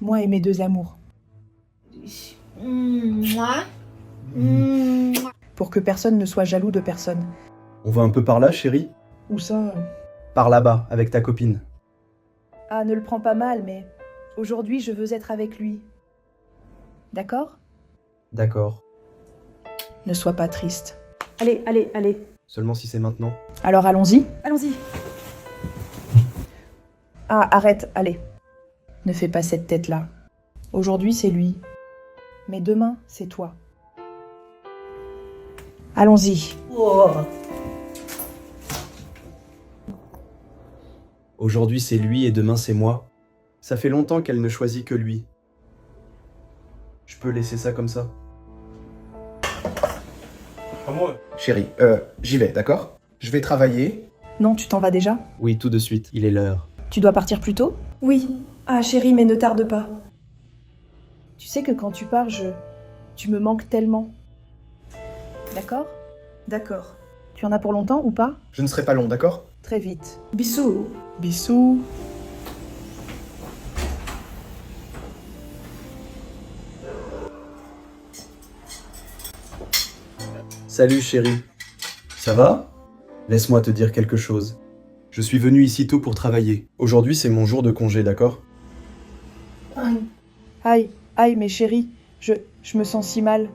Moi et mes deux amours. Mouah. Pour que personne ne soit jaloux de personne. On va un peu par là, chérie? Où ça? Par là-bas, avec ta copine. Ah, ne le prends pas mal, mais aujourd'hui, je veux être avec lui. D'accord? D'accord. Ne sois pas triste. Allez, allez, allez. Seulement si c'est maintenant. Alors allons-y. Allons-y. Ah, arrête, allez. Ne fais pas cette tête-là. Aujourd'hui, c'est lui. Mais demain, c'est toi. Allons-y. Aujourd'hui c'est lui et demain c'est moi. Ça fait longtemps qu'elle ne choisit que lui. Je peux laisser ça comme ça? Chérie, j'y vais, d'accord? Je vais travailler. Non, tu t'en vas déjà? Oui, tout de suite, il est l'heure. Tu dois partir plus tôt? Oui. Ah, chérie, mais ne tarde pas. Tu sais que quand tu pars, tu me manques tellement. D'accord? D'accord. Tu en as pour longtemps ou pas? Je ne serai pas long, d'accord? Très vite. Bisous. Bisous. Salut chérie. Ça va? Laisse-moi te dire quelque chose. Je suis venu ici tôt pour travailler. Aujourd'hui c'est mon jour de congé, d'accord? Aïe, aïe, mais chérie, je me sens si mal.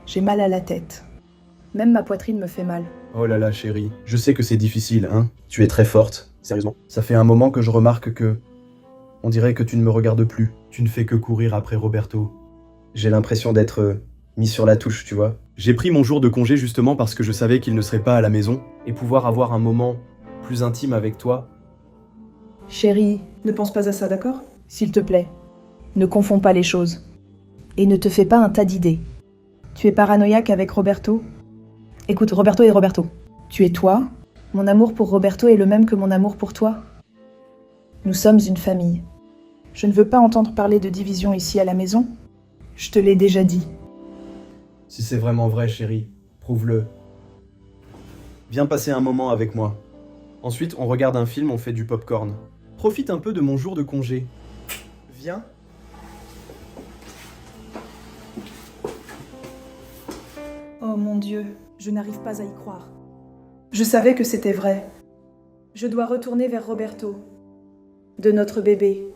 J'ai mal à la tête. Même ma poitrine me fait mal. Oh là là chérie, je sais que c'est difficile, hein? Tu es très forte, sérieusement. Ça fait un moment que je remarque que... On dirait que tu ne me regardes plus. Tu ne fais que courir après Roberto. J'ai l'impression d'être mis sur la touche, tu vois. J'ai pris mon jour de congé justement parce que je savais qu'il ne serait pas à la maison. Et pouvoir avoir un moment plus intime avec toi. Chérie, Ne pense pas à ça, d'accord? s'il te plaît, ne confonds pas les choses. Et ne te fais pas un tas d'idées. Tu es paranoïaque avec Roberto? Écoute, Roberto est Roberto. Tu es toi. Mon amour pour Roberto est le même que mon amour pour toi. Nous sommes une famille. Je ne veux pas entendre parler de division ici à la maison. Je te l'ai déjà dit. Si c'est vraiment vrai, chérie, prouve-le. Viens passer un moment avec moi. Ensuite, on regarde un film, on fait du popcorn. Profite un peu de mon jour de congé. Viens. Oh mon Dieu, je n'arrive pas à y croire. Je savais que c'était vrai. Je dois retourner vers Roberto. De notre bébé.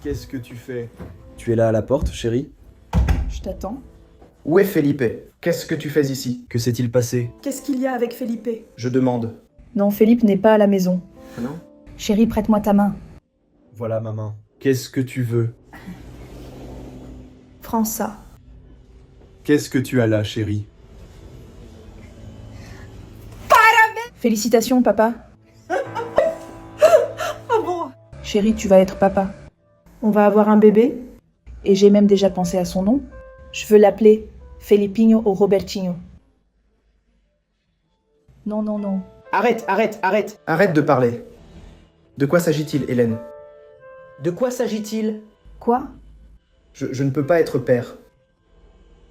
Qu'est-ce que tu fais? Tu es là à la porte, chérie? Je t'attends. Où est Felipe? Qu'est-ce que tu fais ici? Que s'est-il passé? Qu'est-ce qu'il y a avec Felipe? Je demande. Non, Philippe n'est pas à la maison. Ah non? Chérie, prête-moi ta main. Voilà ma main. Qu'est-ce que tu veux? Prends ça. Qu'est-ce que tu as là, chérie? Félicitations, papa. Ah bon? Chérie, tu vas être papa. On va avoir un bébé? Et j'ai même déjà pensé à son nom. Je veux l'appeler Felipinho ou Robertinho. Non, non, non. Arrête, arrête, arrête! Arrête de parler. De quoi s'agit-il, Hélène? De quoi s'agit-il? Quoi? Je ne peux pas être père.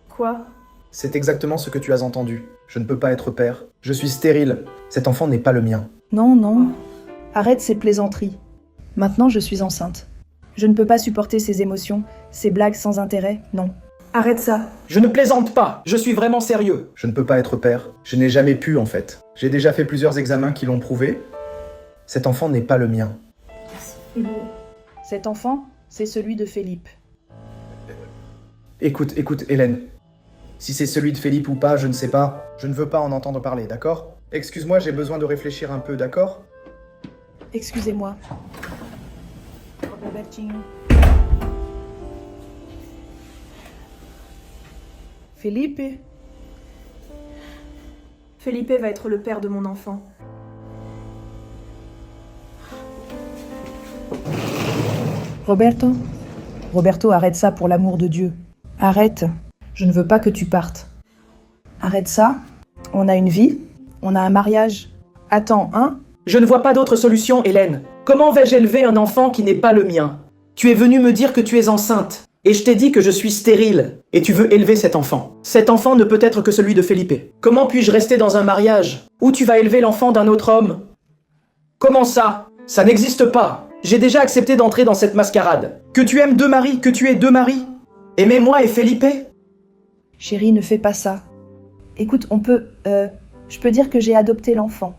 Quoi? C'est exactement ce que tu as entendu. Je ne peux pas être père. Je suis stérile. Cet enfant n'est pas le mien. Non, non. Arrête ces plaisanteries. Maintenant, je suis enceinte. Je ne peux pas supporter ces émotions, ces blagues sans intérêt, non. Arrête ça. Je ne plaisante pas. Je suis vraiment sérieux. Je ne peux pas être père. Je n'ai jamais pu, en fait. J'ai déjà fait plusieurs examens qui l'ont prouvé. Cet enfant n'est pas le mien. Cet enfant, c'est celui de Philippe. Écoute, Hélène. Si c'est celui de Philippe ou pas, je ne sais pas. Je ne veux pas en entendre parler, d'accord? Excuse-moi, j'ai besoin de réfléchir un peu, d'accord? Excusez-moi. Robertinho. Philippe? Felipe va être le père de mon enfant. Roberto? Roberto, arrête ça pour l'amour de Dieu. Arrête. Je ne veux pas que tu partes. Arrête ça. On a une vie. On a un mariage. Attends, hein? Je ne vois pas d'autre solution, Hélène. Comment vais-je élever un enfant qui n'est pas le mien? Tu es venue me dire que tu es enceinte. Et je t'ai dit que je suis stérile. Et tu veux élever cet enfant. Cet enfant ne peut être que celui de Felipe. Comment puis-je rester dans un mariage où tu vas élever l'enfant d'un autre homme? Comment ça? Ça n'existe pas. J'ai déjà accepté d'entrer dans cette mascarade. Que tu aimes deux maris, que tu aies deux maris. Aimez-moi et Felipe. Chérie, ne fais pas ça. Écoute, je peux dire que j'ai adopté l'enfant.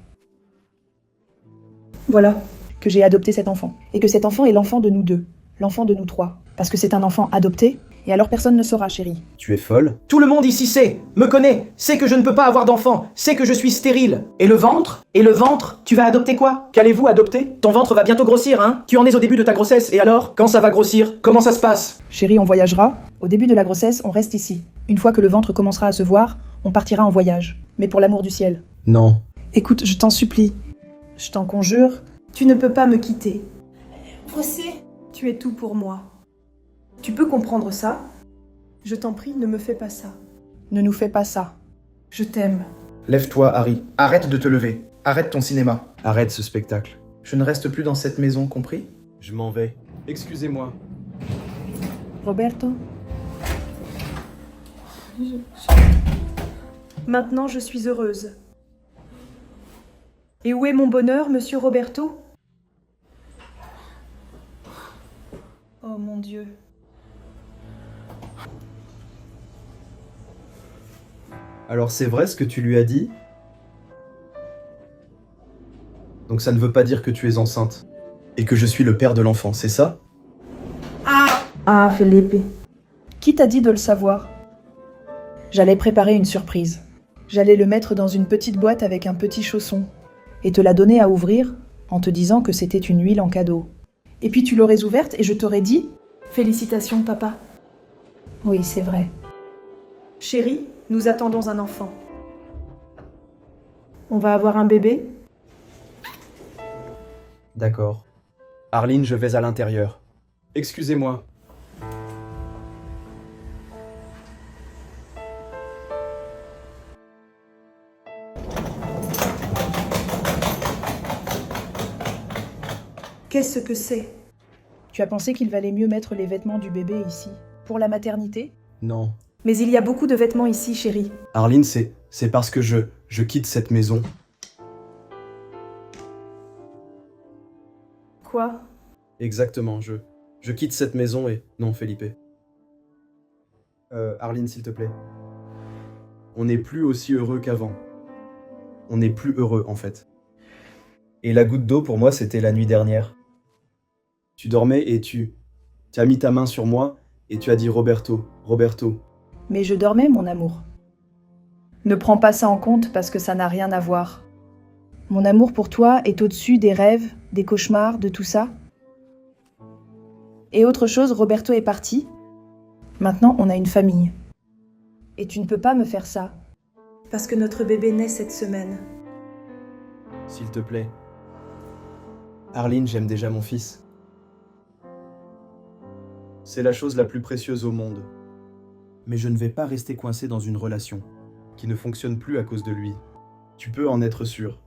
Voilà. Que j'ai adopté cet enfant. Et que cet enfant est l'enfant de nous deux. L'enfant de nous trois. Parce que c'est un enfant adopté, et alors personne ne saura, chérie. Tu es folle? Tout le monde ici sait, me connaît, sait que je ne peux pas avoir d'enfant, sait que je suis stérile. Et le ventre? Et le ventre? Tu vas adopter quoi? Qu'allez-vous adopter? Ton ventre va bientôt grossir, hein? Tu en es au début de ta grossesse, et alors? Quand ça va grossir? Comment ça se passe? Chérie, on voyagera. Au début de la grossesse, on reste ici. Une fois que le ventre commencera à se voir, on partira en voyage. Mais pour l'amour du ciel. Non. Écoute, je t'en supplie. Je t'en conjure. Tu ne peux pas me quitter. Você, Tu es tout pour moi. Tu peux comprendre ça? Je t'en prie, ne me fais pas ça. Ne nous fais pas ça. Je t'aime. Lève-toi, Harry. Arrête de te lever. Arrête ton cinéma. Arrête ce spectacle. Je ne reste plus dans cette maison, compris? Je m'en vais. Excusez-moi. Roberto? Maintenant, je suis heureuse. Et où est mon bonheur, monsieur Roberto? Oh mon Dieu. Alors c'est vrai ce que tu lui as dit? Donc ça ne veut pas dire que tu es enceinte. Et que je suis le père de l'enfant, c'est ça? Ah, Felipe. Qui t'a dit de le savoir? J'allais préparer une surprise. J'allais le mettre dans une petite boîte avec un petit chausson. Et te la donner à ouvrir en te disant que c'était une huile en cadeau. Et puis tu l'aurais ouverte et je t'aurais dit... Félicitations, papa. Oui, c'est vrai. Chérie, nous attendons un enfant. On va avoir un bébé? D'accord. Arline, je vais à l'intérieur. Excusez-moi. Qu'est-ce que c'est? Tu as pensé qu'il valait mieux mettre les vêtements du bébé ici? Pour la maternité? Non. Mais il y a beaucoup de vêtements ici, chérie. Arline, c'est parce que je quitte cette maison. Quoi? Exactement, je quitte cette maison et... Non, Felipe. Arline, s'il te plaît. On n'est plus aussi heureux qu'avant. On n'est plus heureux, en fait. Et la goutte d'eau, pour moi, c'était la nuit dernière. Tu dormais et tu as mis ta main sur moi et tu as dit Roberto, Roberto. Mais je dormais, mon amour. Ne prends pas ça en compte parce que ça n'a rien à voir. Mon amour pour toi est au-dessus des rêves, des cauchemars, de tout ça. Et autre chose, Roberto est parti. Maintenant, on a une famille. Et tu ne peux pas me faire ça. Parce que notre bébé naît cette semaine. S'il te plaît. Arline, j'aime déjà mon fils. C'est la chose la plus précieuse au monde. Mais je ne vais pas rester coincé dans une relation qui ne fonctionne plus à cause de lui. Tu peux en être sûr.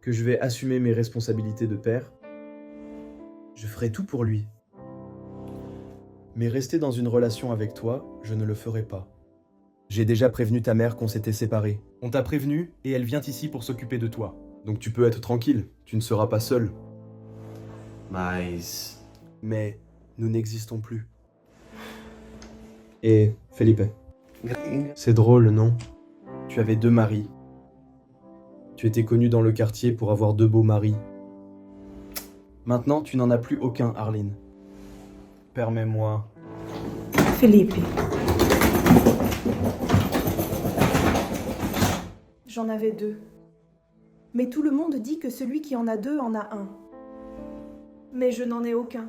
Que je vais assumer mes responsabilités de père. Je ferai tout pour lui. Mais rester dans une relation avec toi, je ne le ferai pas. J'ai déjà prévenu ta mère qu'on s'était séparés. On t'a prévenu et elle vient ici pour s'occuper de toi. Donc tu peux être tranquille, tu ne seras pas seul. Mais nous n'existons plus. Et Felipe, c'est drôle, non? Tu avais deux maris. Tu étais connu dans le quartier pour avoir deux beaux maris. Maintenant, tu n'en as plus aucun, Arline. Permets-moi. Felipe. J'en avais deux. Mais tout le monde dit que celui qui en a deux en a un. Mais je n'en ai aucun.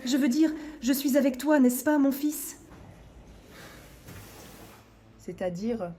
Je veux dire, je suis avec toi, n'est-ce pas, mon fils? C'est-à-dire...